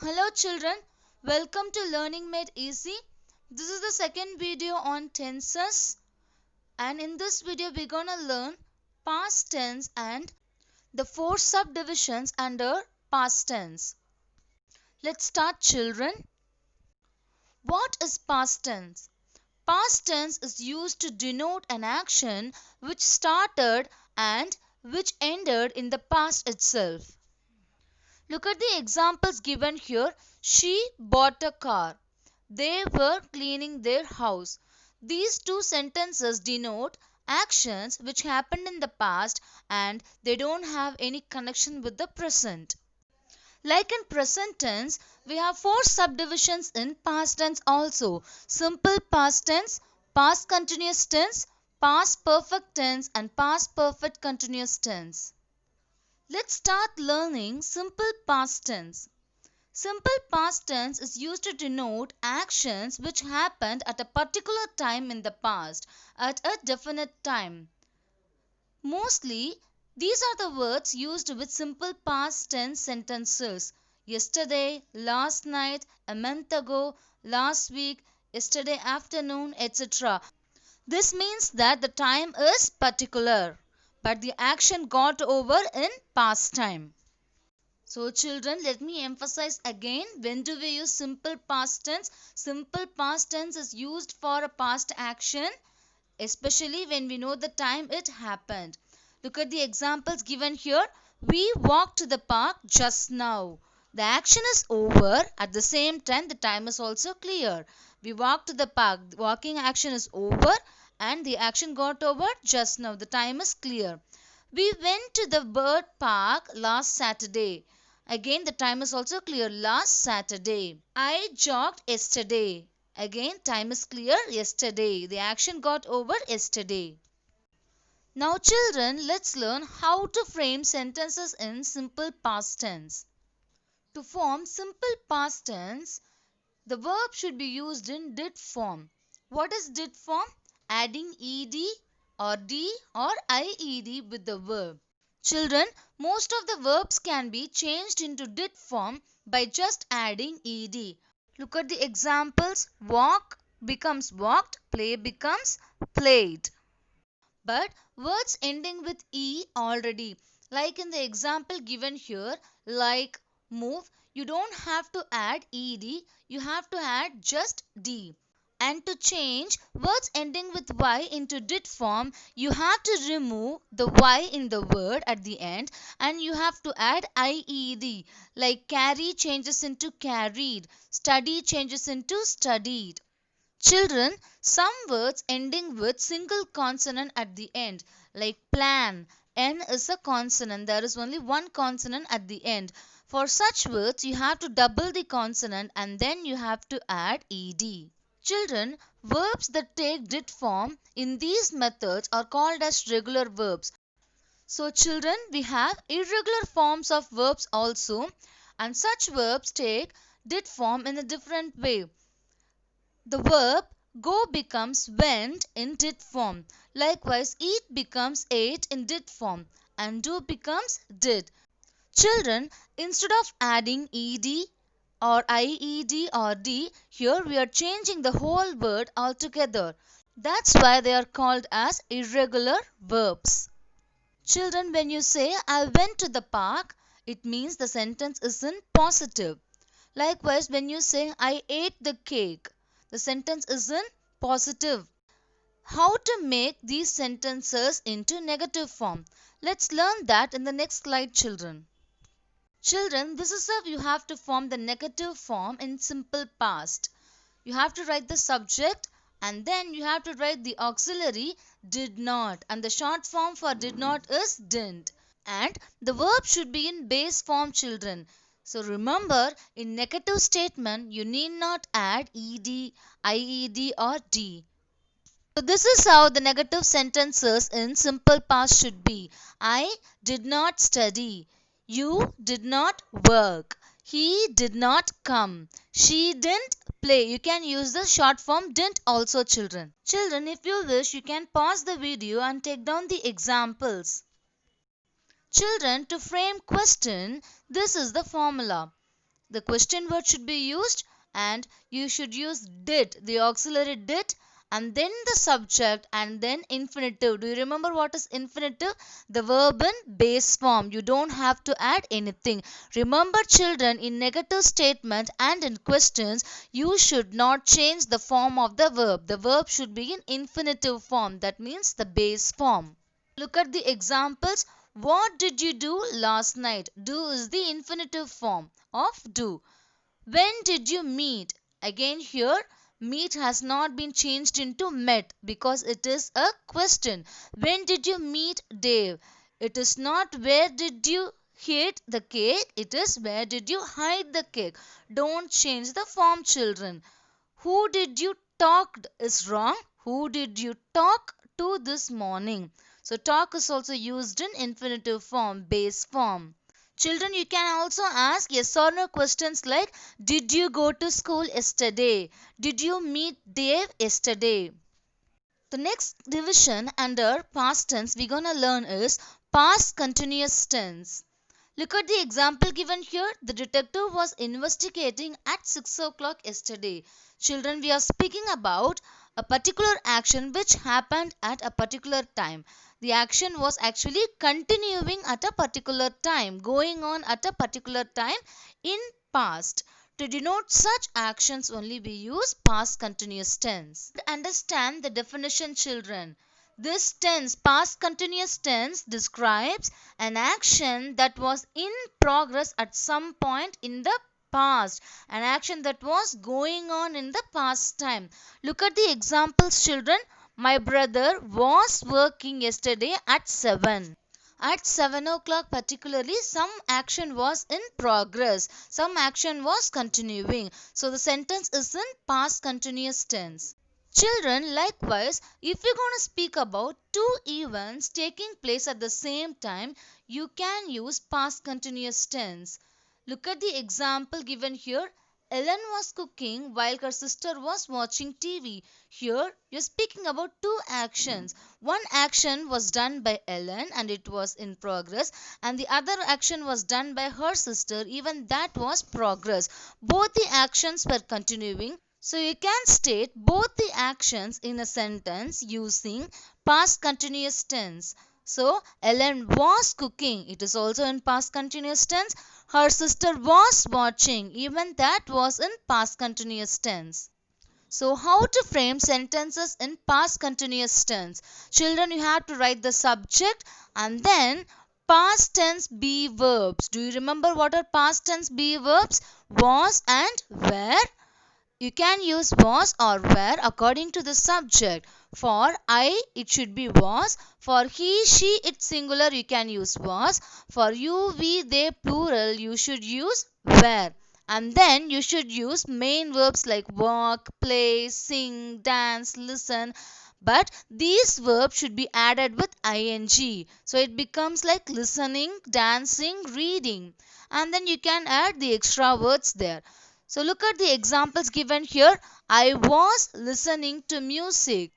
Hello children, welcome to Learning Made Easy. This is the second video on tenses, and in this video we're gonna learn past tense and the four subdivisions under past tense. Let's start children. What is past tense? Past tense is used to denote an action which started and which ended in the past itself. Look at the examples given here. She bought a car. They were cleaning their house. These two sentences denote actions which happened in the past and they don't have any connection with the present. Like in present tense, we have four subdivisions in past tense also. Simple past tense, past continuous tense, past perfect tense and past perfect continuous tense. Let's start learning simple past tense. Simple past tense is used to denote actions which happened at a particular time in the past, at a definite time. Mostly, these are the words used with simple past tense sentences. Yesterday, last night, a month ago, last week, yesterday afternoon, etc. This means that the time is particular, but the action got over in past time. So children, let me emphasize again, when do we use simple past tense? Simple past tense is used for a past action, especially when we know the time it happened. Look at the examples given here. We walked to the park just now. The action is over. At the same time, the time is also clear. We walked to the park. The walking action is over and the action got over just now. The time is clear. We went to the bird park last Saturday. Again, the time is also clear. Last Saturday. I jogged yesterday. Again, time is clear. Yesterday. The action got over yesterday. Now children, let's learn how to frame sentences in simple past tense. To form simple past tense, the verb should be used in did form. What is did form? Adding ed or d or ied with the verb. Children, most of the verbs can be changed into did form by just adding ed. Look at the examples. Walk becomes walked, play becomes played. But words ending with e already, like in the example given here, like move, you don't have to add ed, you have to add just d. And to change words ending with y into did form, you have to remove the y in the word at the end and you have to add ied. Like carry changes into carried, study changes into studied. Children, some words ending with single consonant at the end, like plan. N is a consonant. There is only one consonant at the end. For such words, you have to double the consonant and then you have to add ed. Children, verbs that take did form in these methods are called as regular verbs. So children, we have irregular forms of verbs also, and such verbs take did form in a different way. The verb go becomes went in did form. Likewise, eat becomes ate in did form and do becomes did. Children, instead of adding ed or ied or d, here we are changing the whole word altogether. That's why they are called as irregular verbs. Children, when you say I went to the park, it means the sentence is in positive. Likewise, when you say I ate the cake, the sentence is in positive. How to make these sentences into negative form? Let's learn that in the next slide, children. Children, this is how you have to form the negative form in simple past. You have to write the subject and then you have to write the auxiliary did not, and the short form for did not is didn't. And the verb should be in base form, children. So remember, in negative statement, you need not add ed, ied or d. So this is how the negative sentences in simple past should be. I did not study. You did not work. He did not come. She didn't play. You can use the short form didn't also, children. Children, if you wish, you can pause the video and take down the examples. Children, to frame question, this is the formula. the question word should be used, and you should use did, the auxiliary did, and then the subject, and then infinitive. Do you remember what is infinitive? The verb in base form. You don't have to add anything. Remember children, in negative statement and in questions, you should not change the form of the verb. The verb should be in infinitive form. That means the base form. Look at the examples. What did you do last night? Do is the infinitive form of do. When did you meet? Again here, meet has not been changed into met because it is a question. When did you meet Dave? It is not where did you hide the cake, it is where did you hide the cake. Don't change the form, children. Who did you talk is wrong. Who did you talk to this morning? So talk is also used in infinitive form, base form. Children, you can also ask yes or no questions like, did you go to school yesterday? Did you meet Dave yesterday? The next division under past tense we're gonna learn is past continuous tense. Look at the example given here. The detective was investigating at 6 o'clock yesterday. Children, we are speaking about a particular action which happened at a particular time. The action was actually continuing at a particular time, going on at a particular time in past. To denote such actions only we use past continuous tense. Understand the definition, children. This tense, past continuous tense, describes an action that was in progress at some point in the past. An action that was going on in the past time. Look at the examples, children. My brother was working yesterday at 7. At 7 o'clock particularly, some action was in progress. Some action was continuing. So the sentence is in past continuous tense. Children, likewise, if you're going to speak about two events taking place at the same time, you can use past continuous tense. Look at the example given here. Ellen was cooking while her sister was watching TV. Here, you're speaking about two actions. One action was done by Ellen and it was in progress, and the other action was done by her sister, even that was progress. Both the actions were continuing. So you can state both the actions in a sentence using past continuous tense. So Ellen was cooking. It is also in past continuous tense. Her sister was watching. Even that was in past continuous tense. So how to frame sentences in past continuous tense? Children, you have to write the subject and then past tense be verbs. Do you remember what are past tense be verbs? Was and were. You can use was or were according to the subject. For I, it should be was. For he, she, it singular, you can use was. For you, we, they, plural, you should use were. And then you should use main verbs like walk, play, sing, dance, listen. But these verbs should be added with ing. So it becomes like listening, dancing, reading. And then you can add the extra words there. So look at the examples given here. I was listening to music.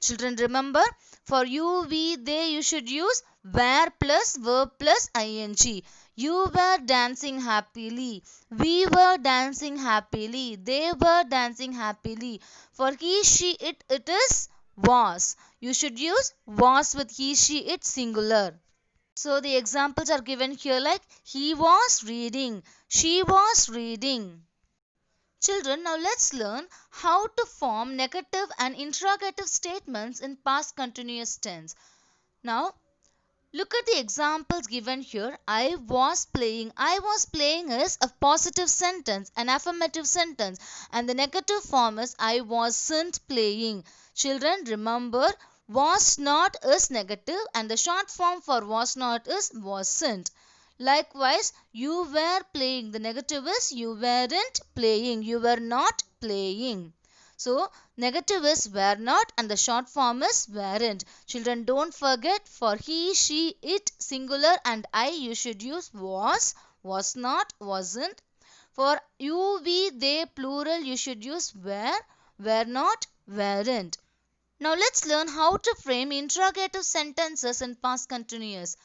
Children, remember, for you, we, they, you should use were plus verb plus ing. You were dancing happily. We were dancing happily. They were dancing happily. For he, she, it is was. You should use was with he, she, it singular. So the examples are given here like he was reading. She was reading. Children, now let's learn how to form negative and interrogative statements in past continuous tense. Now, look at the examples given here. I was playing. I was playing is a positive sentence, an affirmative sentence, and the negative form is I wasn't playing. Children, remember, was not is negative and the short form for was not is wasn't. Likewise, you were playing. The negative is you weren't playing. You were not playing. So, negative is were not and the short form is weren't. Children, don't forget for he, she, it, singular and I, you should use was not, wasn't. For you, we, they, plural, you should use were not, weren't. Now, let's learn how to frame interrogative sentences in past continuous.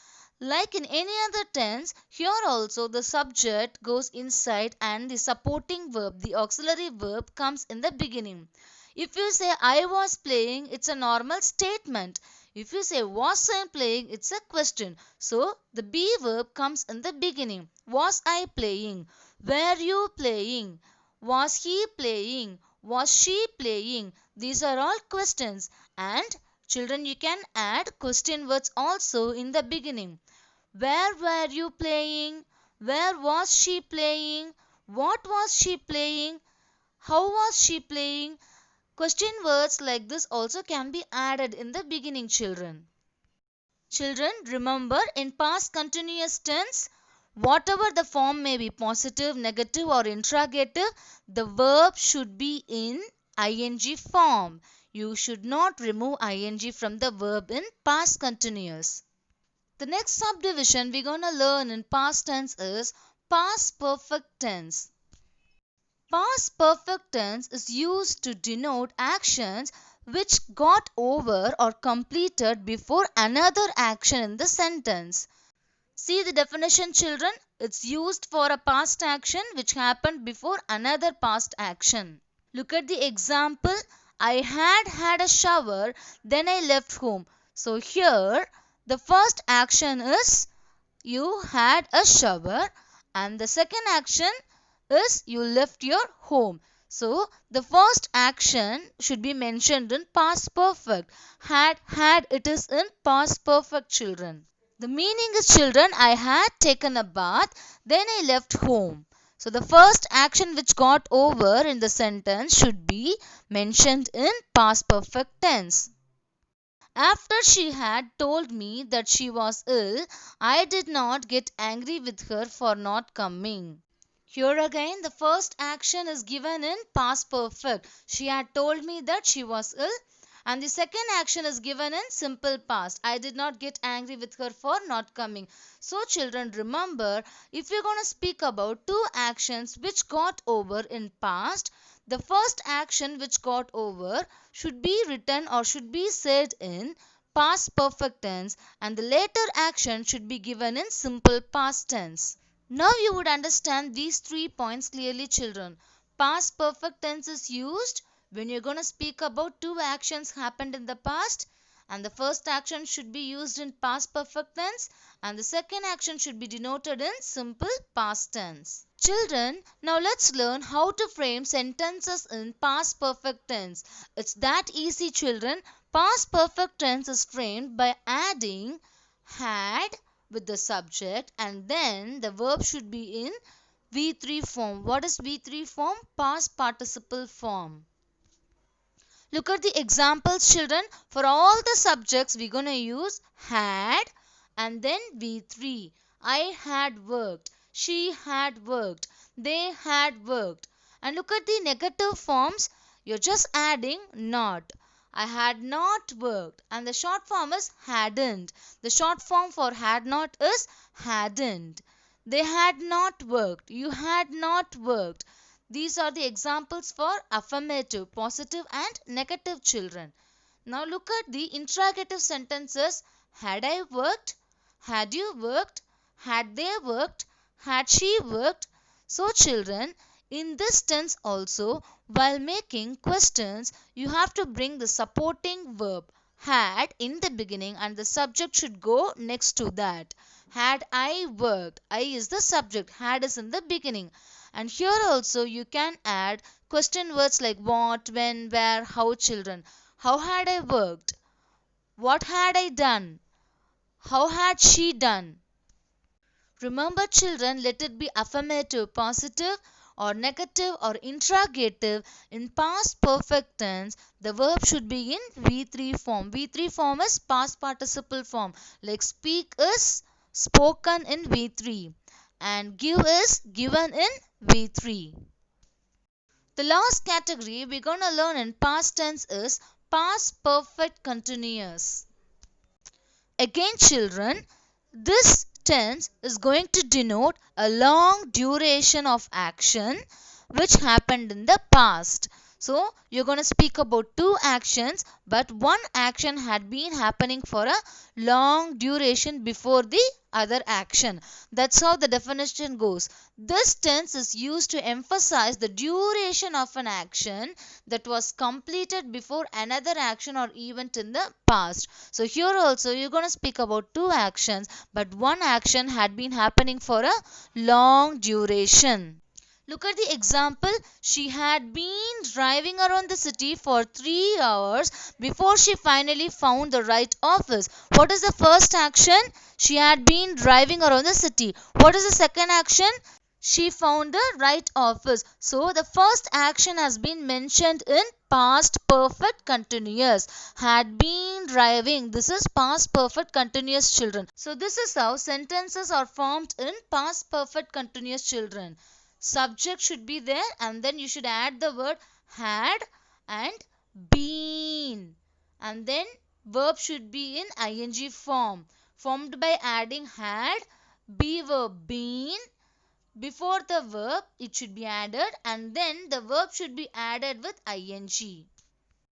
Like in any other tense, here also the subject goes inside and the supporting verb, the auxiliary verb, comes in the beginning. If you say I was playing, it's a normal statement. If you say was I playing, it's a question. So the be verb comes in the beginning. Was I playing? Were you playing? Was he playing? Was she playing? These are all questions. And children, you can add question words also in the beginning. Where were you playing? Where was she playing? What was she playing? How was she playing? Question words like this also can be added in the beginning, children. Children, remember in past continuous tense, whatever the form may be, positive, negative or interrogative, the verb should be in ing form. You should not remove ing from the verb in past continuous. The next subdivision we're going to learn in past tense is past perfect tense. Past perfect tense is used to denote actions which got over or completed before another action in the sentence. See the definition, children. It's used for a past action which happened before another past action. Look at the example. I had a shower, then I left home. So here the first action is you had a shower and the second action is you left your home. So the first action should be mentioned in past perfect. Had it is in past perfect, children. The meaning is, children, I had taken a bath, then I left home. So the first action which got over in the sentence should be mentioned in past perfect tense. After she had told me that she was ill, I did not get angry with her for not coming. Here again, the first action is given in past perfect. She had told me that she was ill. And the second action is given in simple past. I did not get angry with her for not coming. So children, remember, if you're going to speak about two actions which got over in past, the first action which got over should be written or should be said in past perfect tense, and the later action should be given in simple past tense. Now you would understand these 3 points clearly, children. Past perfect tense is used when you're going to speak about two actions happened in the past, and the first action should be used in past perfect tense and the second action should be denoted in simple past tense. Children, now let's learn how to frame sentences in past perfect tense. It's that easy, children. Past perfect tense is framed by adding had with the subject and then the verb should be in V3 form. What is V3 form? Past participle form. Look at the examples, children. For all the subjects, we're going to use had and then V3. I had worked. She had worked. They had worked. And look at the negative forms. You're just adding not. I had not worked. And the short form is hadn't. The short form for had not is hadn't. They had not worked. You had not worked. These are the examples for affirmative, positive and negative, children. Now look at the interrogative sentences. Had I worked? Had you worked? Had they worked? Had she worked? So children, in this tense also, while making questions, you have to bring the supporting verb had in the beginning and the subject should go next to that. Had I worked? I is the subject. Had is in the beginning. And here also you can add question words like what, when, where, how, children. How had I worked? What had I done? How had she done? Remember, children, let it be affirmative, positive or negative or interrogative. In past perfect tense, the verb should be in V3 form. V3 form is past participle form. Like speak is spoken in V3 and give is given in V3. The last category we're going to learn in past tense is past perfect continuous. Again, children, this tense is going to denote a long duration of action which happened in the past. So you're going to speak about two actions, but one action had been happening for a long duration before the other action. That's how the definition goes. This tense is used to emphasize the duration of an action that was completed before another action or event in the past. So here also you're going to speak about two actions, but one action had been happening for a long duration. Look at the example. She had been driving around the city for 3 hours before she finally found the right office. What is the first action? She had been driving around the city. What is the second action? She found the right office. So the first action has been mentioned in past perfect continuous. Had been driving. This is past perfect continuous, children. So this is how sentences are formed in past perfect continuous, children. Subject should be there and then you should add the word had and been, and then verb should be in ing form, formed by adding had, be verb been. Before the verb it should be added and then the verb should be added with ing.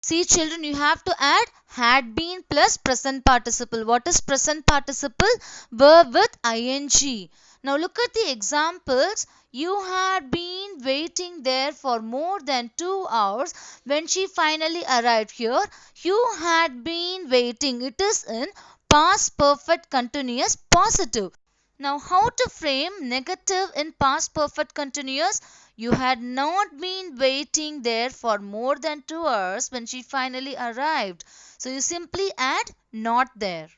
See children, you have to add had been plus present participle. What is present participle? Verb with ing. Now look at the examples. You had been waiting there for more than 2 hours when she finally arrived. Here you had been waiting. It is in past perfect continuous positive. Now how to frame negative in past perfect continuous? You had not been waiting there for more than 2 hours when she finally arrived. So you simply add not there.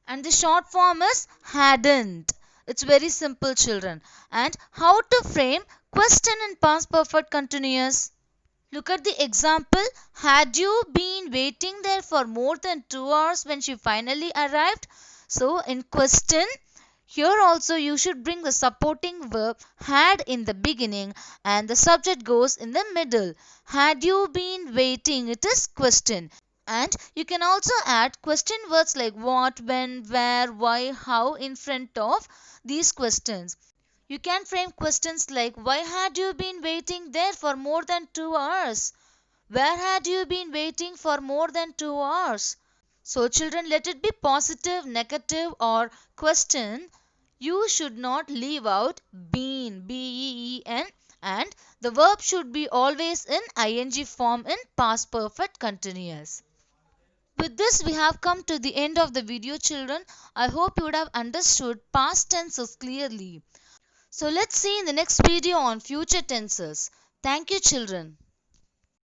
And the short form is hadn't. It's very simple, children. And how to frame question in past perfect continuous? Look at the example. Had you been waiting there for more than 2 hours when she finally arrived? So in question, here also you should bring the supporting verb had in the beginning and the subject goes in the middle. Had you been waiting? It is question. And you can also add question words like what, when, where, why, how in front of these questions. You can frame questions like why had you been waiting there for more than 2 hours? Where had you been waiting for more than 2 hours? So children, let it be positive, negative or question. You should not leave out been, B-E-E-N, and the verb should be always in ing form in past perfect continuous. With this we have come to the end of the video, children. I hope you would have understood past tenses clearly. So let's see in the next video on future tenses. Thank you, children.